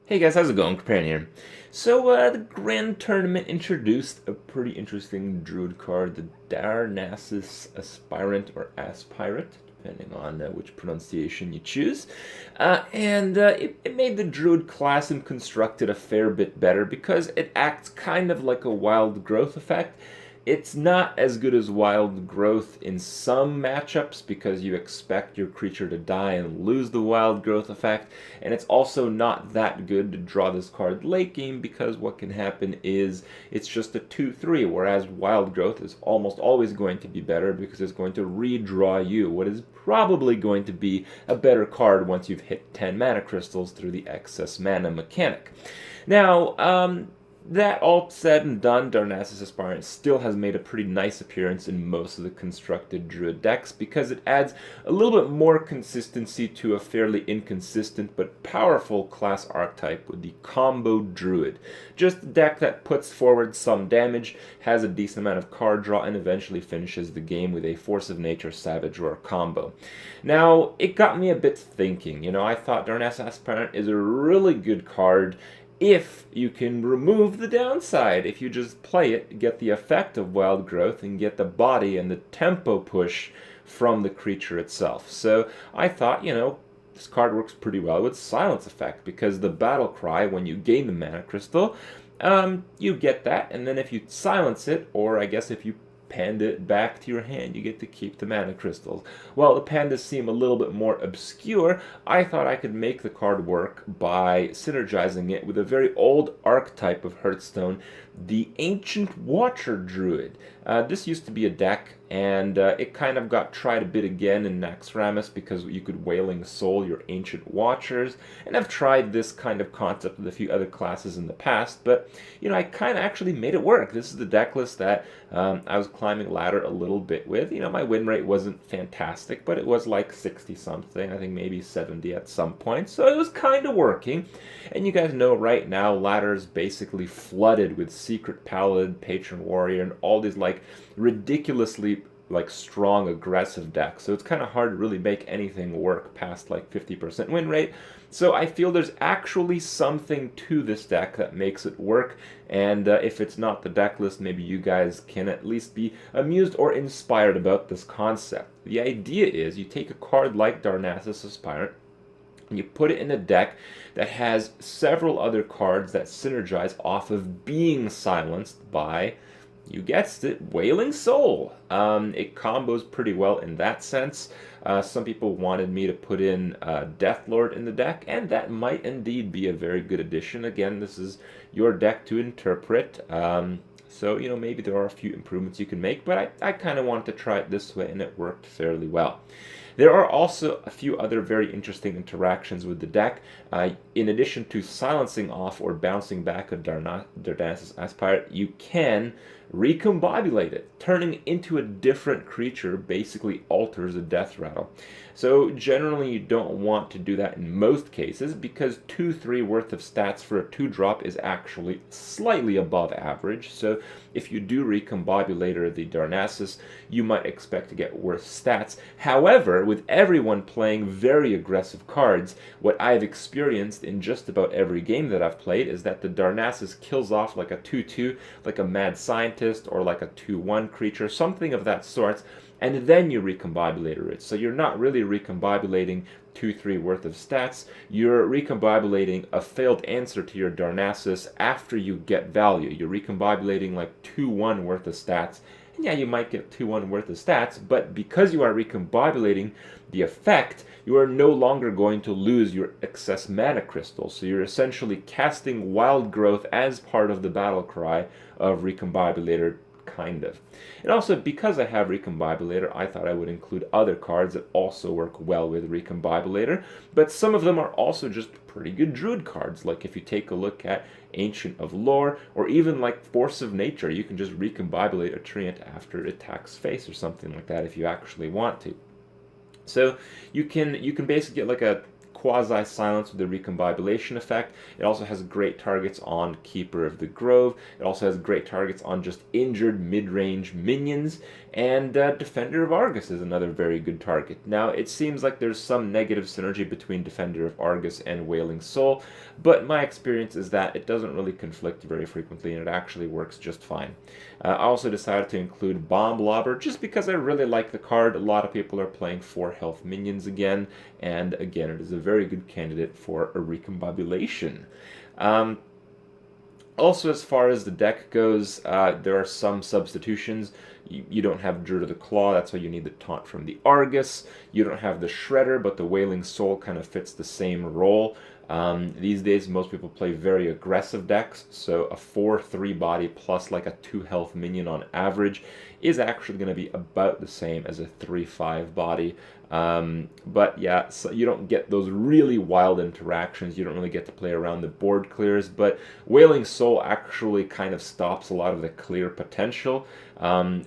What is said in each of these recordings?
Hey guys, how's it going? Kripparrian here. So, the Grand Tournament introduced a pretty interesting Druid card, the Darnassus Aspirant or Aspirate, depending on which pronunciation you choose. It made the Druid class and constructed a fair bit better because it acts kind of like a wild growth effect. It's not as good as Wild Growth in some matchups because you expect your creature to die and lose the Wild Growth effect, and it's also not that good to draw this card late game because what can happen is it's just a 2-3, whereas Wild Growth is almost always going to be better because it's going to redraw you what is probably going to be a better card once you've hit 10 mana crystals through the excess mana mechanic. Now, that all said and done, Darnassus Aspirant still has made a pretty nice appearance in most of the constructed Druid decks because it adds a little bit more consistency to a fairly inconsistent but powerful class archetype with the combo Druid. Just a deck that puts forward some damage, has a decent amount of card draw, and eventually finishes the game with a Force of Nature Savage Roar combo. Now, it got me a bit thinking. I thought Darnassus Aspirant is a really good card if you can remove the downside. If you just play it, get the effect of Wild Growth, and get the body and the tempo push from the creature itself. So I thought, this card works pretty well with Silence Effect, because the Battle Cry, when you gain the Mana Crystal, you get that, and then if you silence it, or I guess if you panda it back to your hand, you get to keep the mana crystals. While the pandas seem a little bit more obscure, I thought I could make the card work by synergizing it with a very old archetype of Hearthstone, the Ancient Watcher Druid. This used to be a deck, and it kind of got tried a bit again in Naxxramas because you could Wailing Soul your Ancient Watchers, and I've tried this kind of concept with a few other classes in the past, but I kind of actually made it work. This is the deck list that I was climbing ladder a little bit with. My win rate wasn't fantastic, but it was like 60 something, I think maybe 70 at some point, so it was kind of working. And you guys know right now ladder is basically flooded with Secret Paladin, Patron Warrior, and all these ridiculously strong aggressive decks. So it's kind of hard to really make anything work past 50% win rate. So I feel there's actually something to this deck that makes it work. And if it's not the deck list, maybe you guys can at least be amused or inspired about this concept. The idea is you take a card like Darnassus Aspirant, and you put it in a deck that has several other cards that synergize off of being silenced by, you guessed it, Wailing Soul. It combos pretty well in that sense. Some people wanted me to put in Deathlord in the deck, and that might indeed be a very good addition. Again, this is your deck to interpret. So, maybe there are a few improvements you can make, but I kind of wanted to try it this way, and it worked fairly well. There are also a few other very interesting interactions with the deck. In addition to silencing off or bouncing back a Darnassus Aspirant, you can recombobulate it. Turning into a different creature basically alters a death rattle. So generally you don't want to do that in most cases because 2-3 worth of stats for a 2-drop is actually slightly above average. So if you do recombobulator the Darnassus, you might expect to get worse stats. However, with everyone playing very aggressive cards, what I've experienced in just about every game that I've played is that the Darnassus kills off like a 2-2, like a Mad Scientist, or like a 2-1 creature, something of that sort, and then you recombobulator it. So you're not really recombobulating 2-3 worth of stats, you're recombobulating a failed answer to your Darnassus after you get value. You're recombobulating like 2-1 worth of stats, and yeah, you might get 2-1 worth of stats, but because you are recombobulating the effect, you are no longer going to lose your excess mana crystal. So you're essentially casting Wild Growth as part of the battle cry of recombobulator, kind of. And also, because I have Recombobulator, I thought I would include other cards that also work well with Recombobulator, but some of them are also just pretty good Druid cards. Like if you take a look at Ancient of Lore, or even like Force of Nature, you can just recombobulate a treant after it attacks face or something like that if you actually want to. So you can basically get like a quasi-silence with the recombobulation effect. It also has great targets on Keeper of the Grove. It also has great targets on just injured mid-range minions, and Defender of Argus is another very good target. Now, it seems like there's some negative synergy between Defender of Argus and Wailing Soul, but my experience is that it doesn't really conflict very frequently, and it actually works just fine. I also decided to include Bomb Lobber just because I really like the card. A lot of people are playing 4 health minions again, and again, it is a very good candidate for a recombobulation. Also, as far as the deck goes, there are some substitutions. You don't have Druid of the Claw, that's why you need the taunt from the Argus. You don't have the Shredder, but the Wailing Soul kind of fits the same role. These days, most people play very aggressive decks, so a 4/3 body plus like a 2 health minion on average is actually going to be about the same as a 3/5 body. But yeah, so you don't get those really wild interactions. You don't really get to play around the board clears, but Wailing Soul actually kind of stops a lot of the clear potential.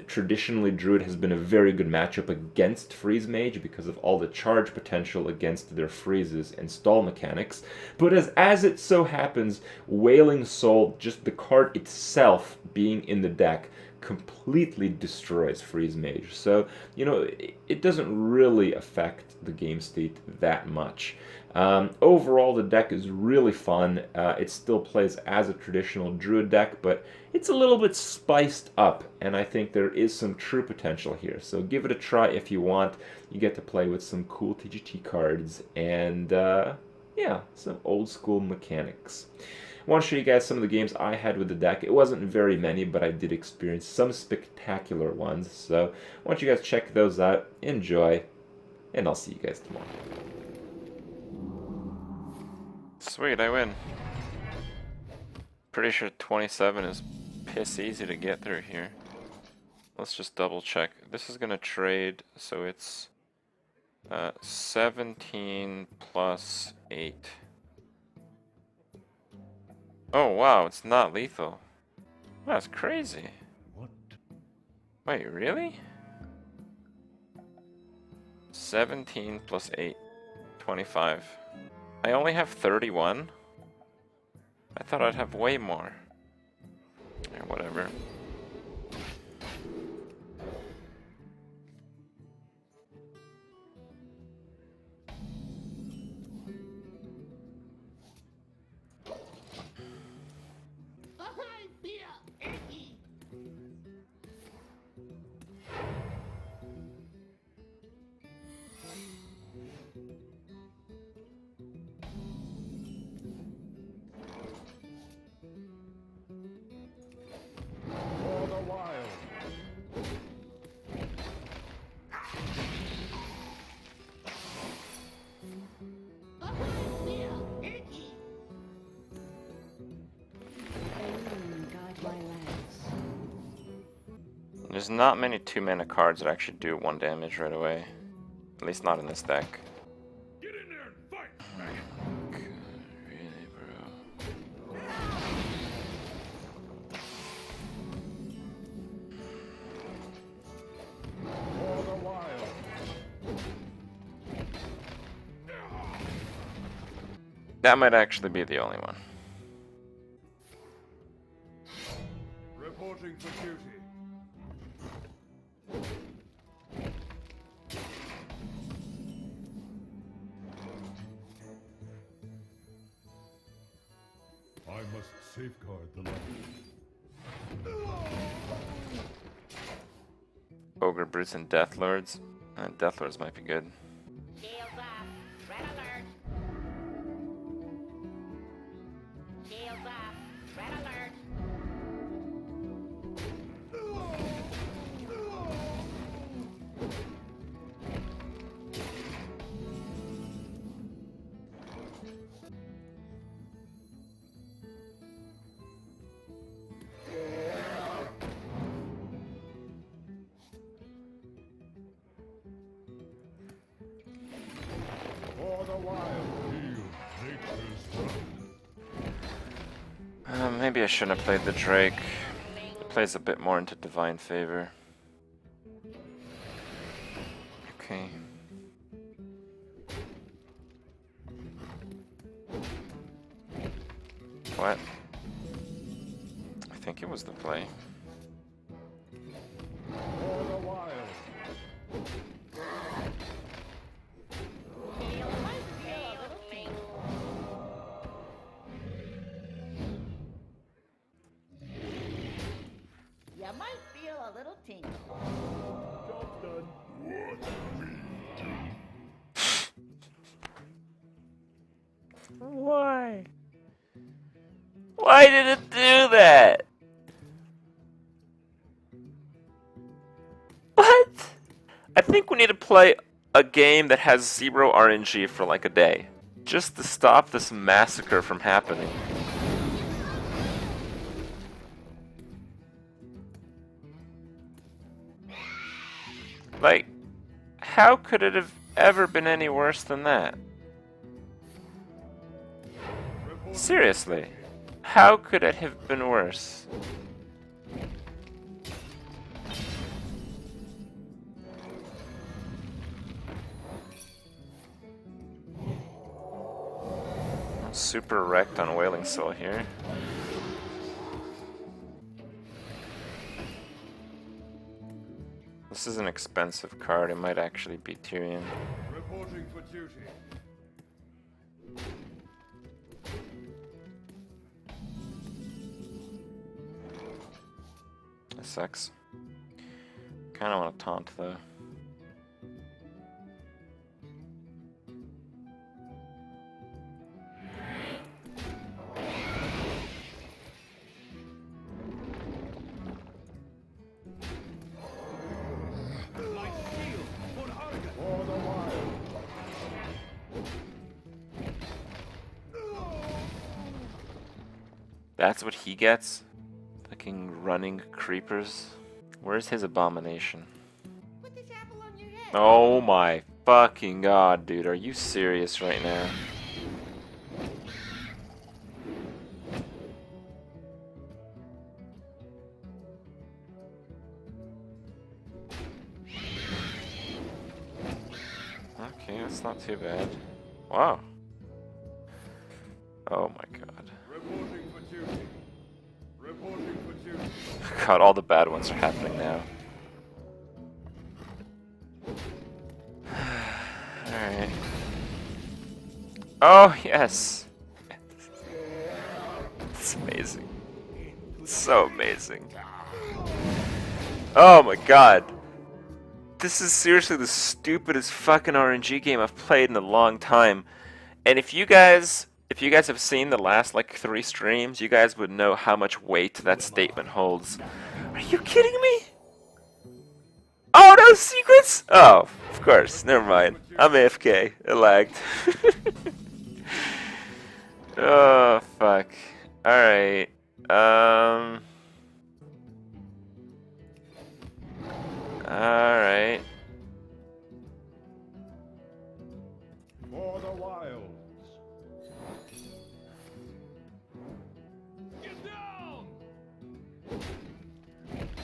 Traditionally, Druid has been a very good matchup against Freeze Mage because of all the charge potential against their freezes and stall mechanics. But as it so happens, Wailing Soul, just the card itself being in the deck, completely destroys Freeze Mage. So, you know, it doesn't really affect the game state that much. Overall, the deck is really fun. It still plays as a traditional Druid deck, but it's a little bit spiced up, and I think there is some true potential here. So give it a try if you want. You get to play with some cool TGT cards and, yeah, some old school mechanics. I want to show you guys some of the games I had with the deck. It wasn't very many, but I did experience some spectacular ones. So I want you guys to check those out, enjoy, and I'll see you guys tomorrow. Sweet, I win. Pretty sure 27 is piss easy to get through here. Let's just double check. This is gonna trade, so it's 17 plus 8. Oh wow, it's not lethal. That's crazy. What? Wait, really? 17 plus 8. 25. I only have 31? I thought I'd have way more. Yeah, whatever. There's not many 2-mana cards that actually do 1 damage right away. At least not in this deck. Get in there and fight! God, really, bro? For the wild. That might actually be the only one. Reporting for duty. I must safeguard the light. Ogre Brutes and Deathlords. Deathlords might be good. Shields off. Red alert. Shields off. Red alert. For the wild. Heal nature's wrath. Maybe I shouldn't have played the Drake. It plays a bit more into Divine Favor. Okay. What? I think it was the play. For the wild. Gale might feel a little tingle. You might feel a little tingle. Job's done. Why? Why did it do that? What? I think we need to play a game that has 0 RNG for like a day. Just to stop this massacre from happening. Like, how could it have ever been any worse than that? Seriously, how could it have been worse? I'm super wrecked on Wailing Soul here. This is an expensive card, it might actually be Tyrion. Reporting for duty. That sucks. Kinda wanna taunt though. Light shield for Argon. For the wild. That's what he gets? Fucking running creepers. Where's his abomination? Put this apple on your head. Oh my fucking god, dude. Are you serious right now? Okay, that's not too bad. Wow. Oh my god. Reporting for duty. Reporting for duty. God, all the bad ones are happening now. Alright. Oh, yes! It's amazing. It's so amazing. Oh my god. This is seriously the stupidest fucking RNG game I've played in a long time. And if you guys have seen the last like 3 streams, you guys would know how much weight that statement holds. Are you kidding me? Oh, no secrets? Oh, of course. Never mind. I'm AFK. It lagged. Oh, fuck. Alright. Alright. For the wilds. Get down! Get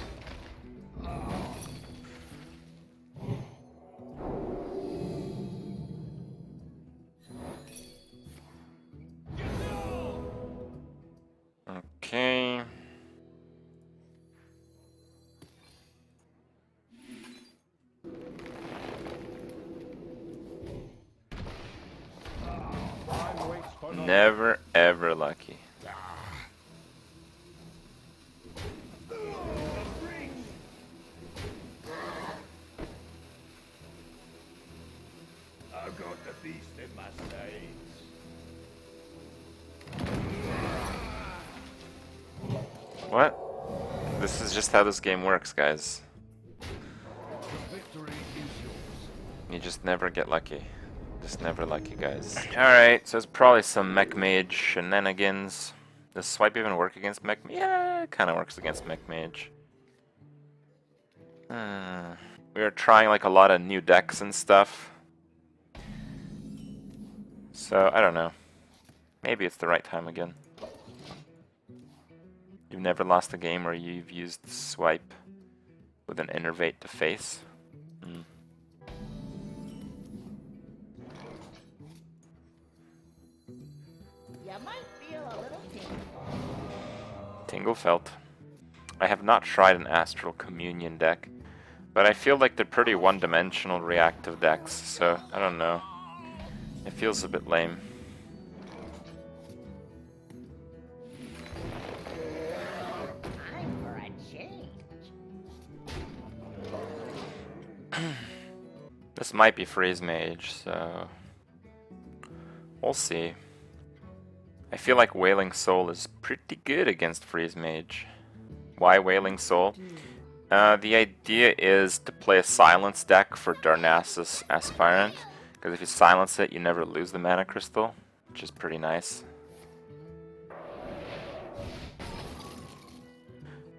down! Okay. Time waits for no one. Never ever lucky. I've got the beast in my sights. What? This is just how this game works, guys. Victory is yours. You just never get lucky. Just never lucky, guys. Alright, so it's probably some Mech Mage shenanigans. Does swipe even work against Mech Mage? Yeah, it kind of works against Mech Mage. We are trying like a lot of new decks and stuff. So, I don't know. Maybe it's the right time again. You've never lost a game where you've used swipe with an innervate to face? You might feel a little tingle. Tingle felt. I have not tried an Astral Communion deck, but I feel like they're pretty one-dimensional reactive decks, so I don't know. It feels a bit lame. Time for a change. This might be Freeze Mage, so we'll see. I feel like Wailing Soul is pretty good against Freeze Mage. Why Wailing Soul? The idea is to play a silence deck for Darnassus Aspirant, because if you silence it, you never lose the mana crystal, which is pretty nice.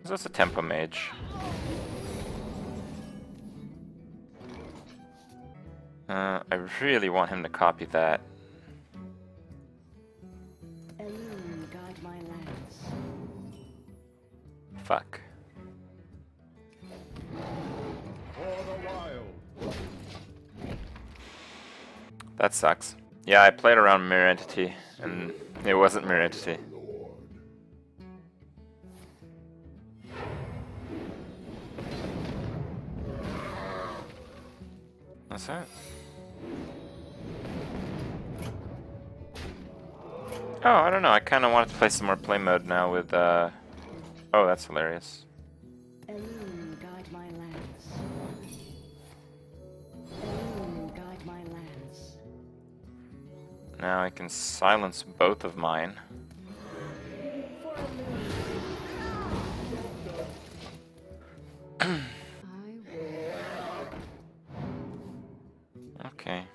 So that's a Tempo Mage. I really want him to copy that. Alone guide my lands. Fuck. For the wild. That sucks. Yeah, I played around Mirror Entity, and it wasn't Mirror Entity. What's that? Oh, I don't know. I kind of wanted to play some more play mode now with, Oh, that's hilarious. Alone guide my lands. Alone guide my lands. Now I can silence both of mine. For I will. Okay.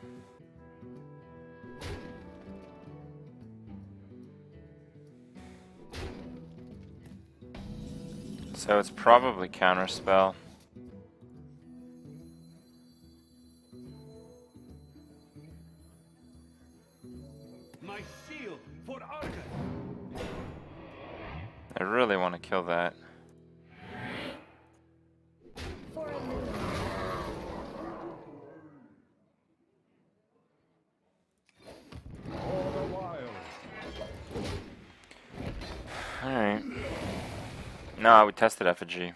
So it's probably counterspell. My shield for Argus. I really want to kill that. For a moon. For the wild. Alright. No, we tested effigy.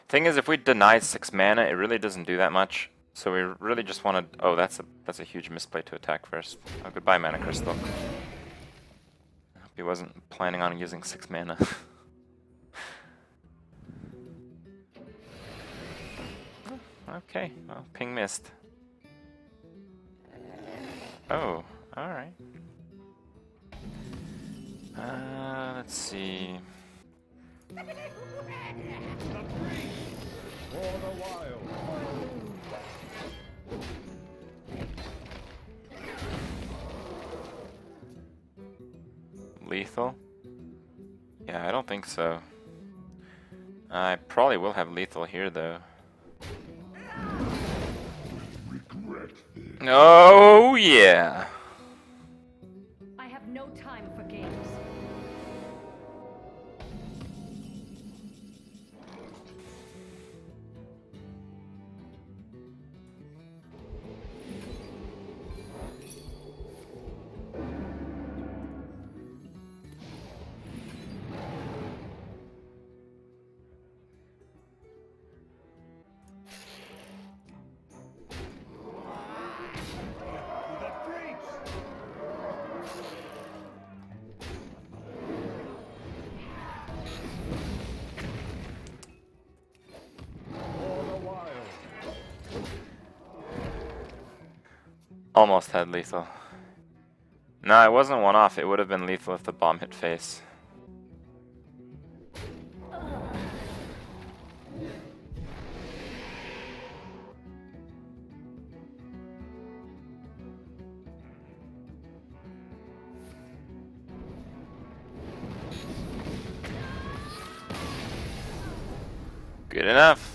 Thing is, if we deny 6 mana, it really doesn't do that much. So we really just want to. Oh, that's a huge misplay to attack first. Oh, goodbye, mana crystal. I hope he wasn't planning on using 6 mana. Okay, well, ping missed. Oh, alright. Let's see. The breeze. For the wild. Lethal? Yeah, I don't think so. I probably will have lethal here, though. Oh, yeah! I have no time for games. The breach. For the wild. Almost had lethal. No, it wasn't one off. It would have been lethal if the bomb hit face. Good enough.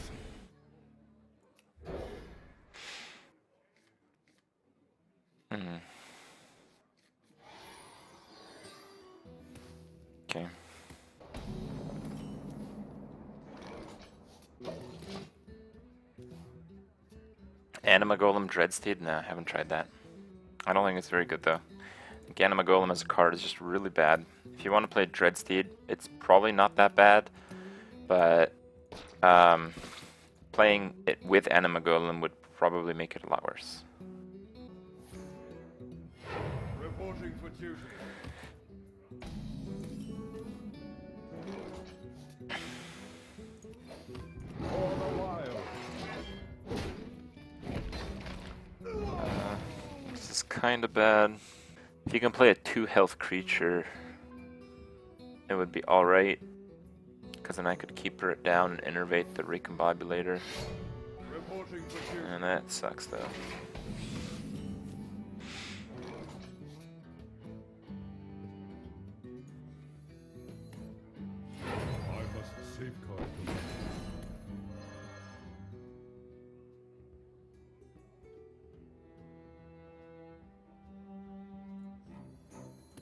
Okay. Anima Golem Dreadsteed? No, I haven't tried that. I don't think it's very good though. Anima Golem as a card is just really bad. If you want to play Dreadsteed, it's probably not that bad, but playing it with Anima Golem would probably make it a lot worse. Reporting for duty. For the wild. This is kind of bad. If you can play a 2 health creature, it would be alright. Because then I could keeper it down and innervate the Recombobulator. Reporting for duty. And that sucks though. I must safeguard the land.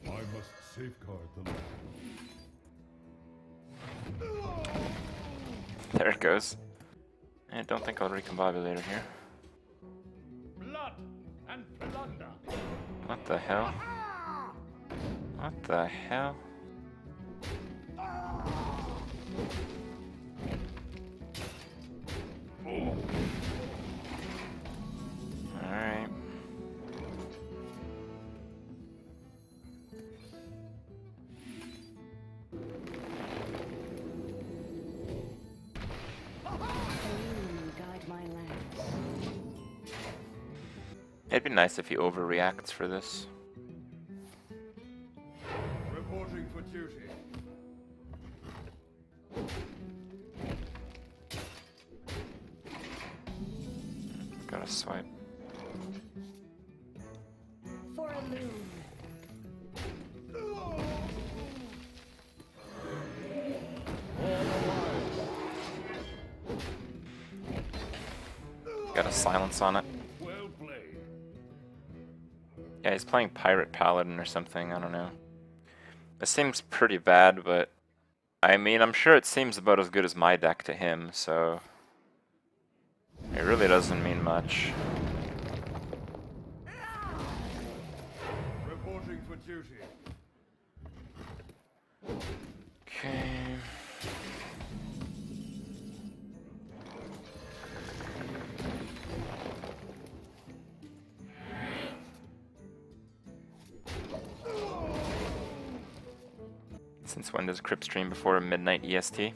I must safeguard the land. There it goes. I don't think I'll Recombobulator here. Blood and plunder. What the hell? What the hell? Alright. Guide my lands. It'd be nice if he overreacts for this. Reporting for duty. Gotta swipe. For a loon. Got a silence on it. Well played. Yeah, he's playing Pirate Paladin or something, I don't know. It seems pretty bad, but I mean, I'm sure it seems about as good as my deck to him, so it really doesn't mean much. Reporting for duty. Okay. Since when does Krip stream before midnight EST?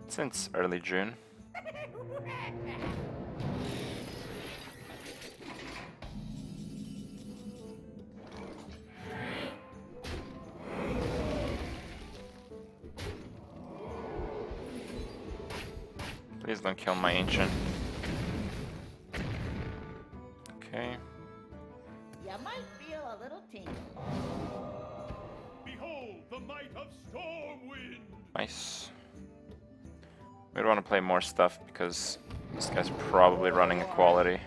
Since early June. Please don't kill my ancient. Okay. You might feel a little tingle. Behold the might of Stormwind. Nice. We want to play more stuff because this guy's probably running equality.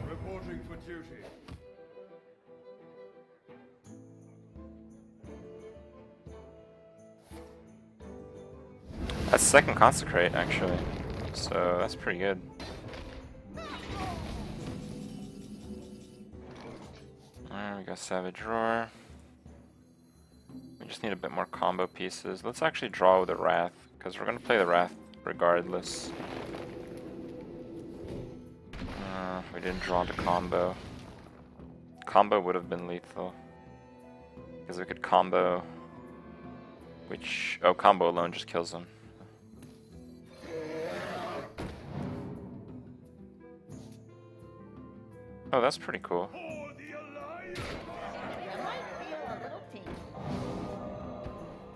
Reporting for duty. That's second Consecrate, actually. So that's pretty good. Alright, we got Savage Roar. We just need a bit more combo pieces. Let's actually draw with the Wrath, because we're going to play the Wrath regardless. We didn't draw the combo. Combo would have been lethal. Because we could combo... Which... Oh, combo alone just kills him. Oh, that's pretty cool. For the Alliance. You might feel a little tingle.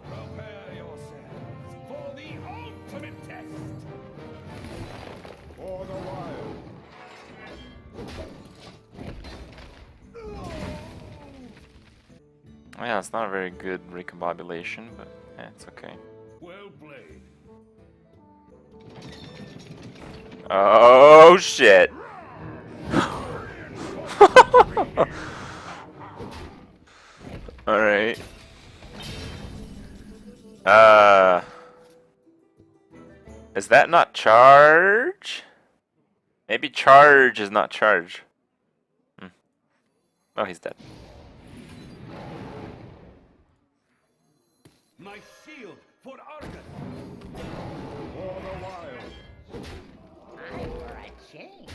Prepare yourselves for the ultimate test. For the wild. Oh, yeah, it's not a very good recombobulation, but yeah, it's okay. Well played. Oh shit! Alright. Is that not charge? Maybe charge is not charge. Oh, he's dead. My shield for Argus. For the wild. Time for a change.